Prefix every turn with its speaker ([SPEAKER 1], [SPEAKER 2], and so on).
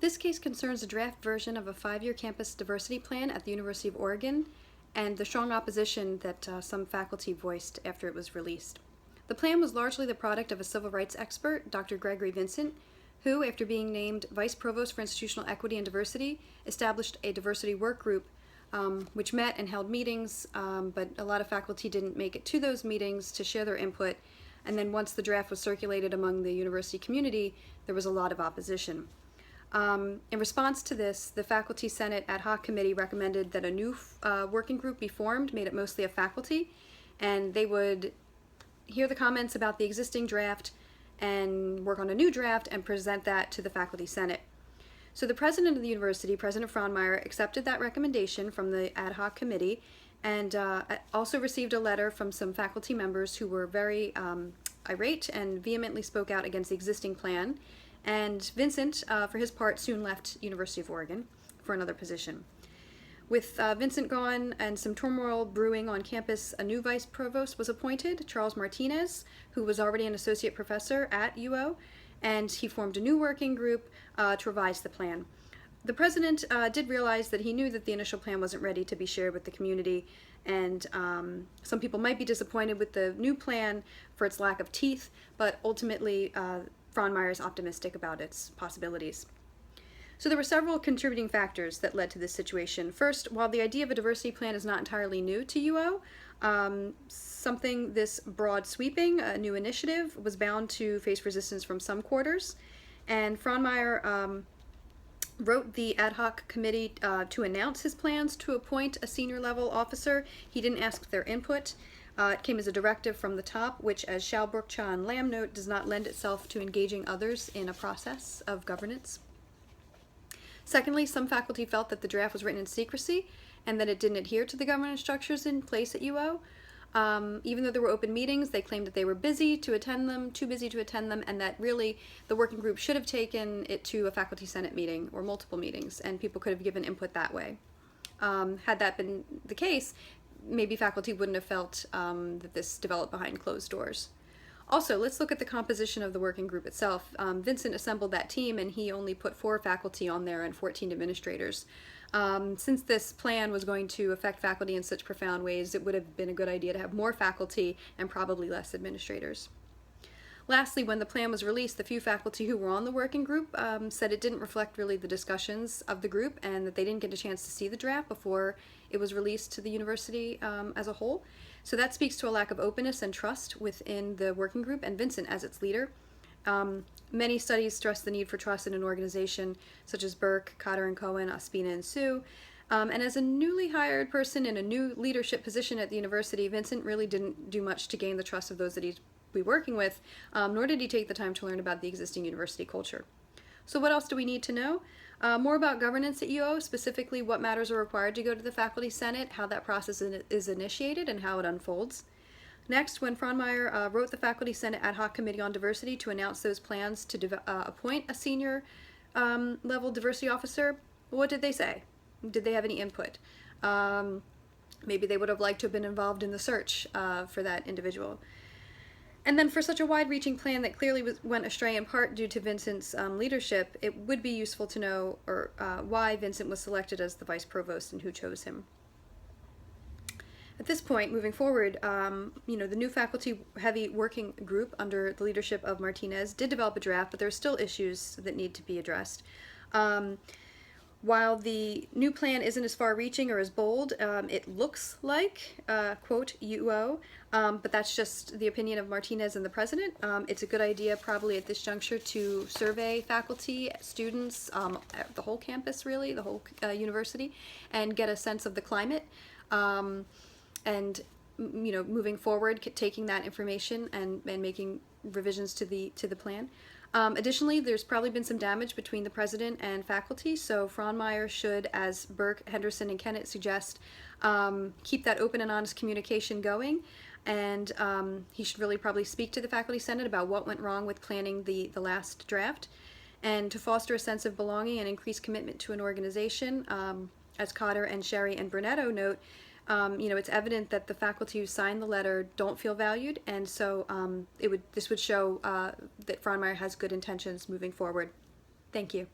[SPEAKER 1] This case concerns a draft version of a 5-year campus diversity plan at the University of Oregon and the strong opposition that some faculty voiced after it was released. The plan was largely the product of a civil rights expert, Dr. Gregory Vincent, who, after being named Vice Provost for Institutional Equity and Diversity, established a diversity work group which met and held meetings, but a lot of faculty didn't make it to those meetings to share their input. And then once the draft was circulated among the university community, there was a lot of opposition. In response to this, the Faculty Senate Ad Hoc Committee recommended that a new working group be formed, made up mostly of faculty, and they would hear the comments about the existing draft and work on a new draft and present that to the Faculty Senate. So the president of the university, President Frohnmeyer, accepted that recommendation from the Ad Hoc Committee and also received a letter from some faculty members who were very irate and vehemently spoke out against the existing plan. And Vincent, for his part, soon left University of Oregon for another position. With Vincent gone and some turmoil brewing on campus, a new vice provost was appointed, Charles Martinez, who was already an associate professor at UO, and he formed a new working group to revise the plan. The president did realize that he knew that the initial plan wasn't ready to be shared with the community, and some people might be disappointed with the new plan for its lack of teeth, but ultimately Frohnmeyer is optimistic about its possibilities. So there were several contributing factors that led to this situation. First, while the idea of a diversity plan is not entirely new to UO, something this broad sweeping, a new initiative, was bound to face resistance from some quarters. And Frohnmeyer wrote the ad hoc committee to announce his plans to appoint a senior level officer. He didn't ask their input. It came as a directive from the top, which, as Shalbrook, Cha, and Lamb note, does not lend itself to engaging others in a process of governance. Secondly, some faculty felt that the draft was written in secrecy and that it didn't adhere to the governance structures in place at UO. Even though there were open meetings, they claimed that they were busy to attend them, too busy to attend them, and that really the working group should have taken it to a faculty senate meeting or multiple meetings, and people could have given input that way. Had that been the case, maybe faculty wouldn't have felt that this developed behind closed doors. Also, let's look at the composition of the working group itself. Vincent assembled that team, and he only put 4 faculty on there and 14 administrators. Since this plan was going to affect faculty in such profound ways, it would have been a good idea to have more faculty and probably less administrators. Lastly, when the plan was released, the few faculty who were on the working group said it didn't reflect really the discussions of the group and that they didn't get a chance to see the draft before it was released to the university as a whole. So that speaks to a lack of openness and trust within the working group and Vincent as its leader. Many studies stress the need for trust in an organization, such as Burke, Cotter and Cohen, Ospina and Sue. And as a newly hired person in a new leadership position at the university, Vincent really didn't do much to gain the trust of those that he'd be working with, nor did he take the time to learn about the existing university culture. So what else do we need to know? More about governance at UO, specifically what matters are required to go to the Faculty Senate, how that process is initiated, and how it unfolds. Next, when Frohnmeyer wrote the Faculty Senate Ad Hoc Committee on Diversity to announce those plans to appoint a senior level diversity officer, what did they say? Did they have any input? Maybe they would have liked to have been involved in the search for that individual. And then for such a wide-reaching plan that clearly went astray in part due to Vincent's leadership, it would be useful to know why Vincent was selected as the vice provost and who chose him. At this point, moving forward, the new faculty-heavy working group under the leadership of Martinez did develop a draft, but there are still issues that need to be addressed. While the new plan isn't as far-reaching or as bold, it looks like, quote, UO, but that's just the opinion of Martinez and the president. It's a good idea probably at this juncture to survey faculty, students, the whole campus really, the whole university, and get a sense of the climate. And moving forward, taking that information and making revisions to the plan. Additionally, there's probably been some damage between the president and faculty, so Frohnmeyer should, as Burke, Henderson, and Kennett suggest, keep that open and honest communication going, and he should really probably speak to the Faculty Senate about what went wrong with planning the last draft, and to foster a sense of belonging and increase commitment to an organization, as Cotter and Sherry and Brunetto note, it's evident that the faculty who signed the letter don't feel valued, and so this would show that Frohnmeyer has good intentions moving forward. Thank you.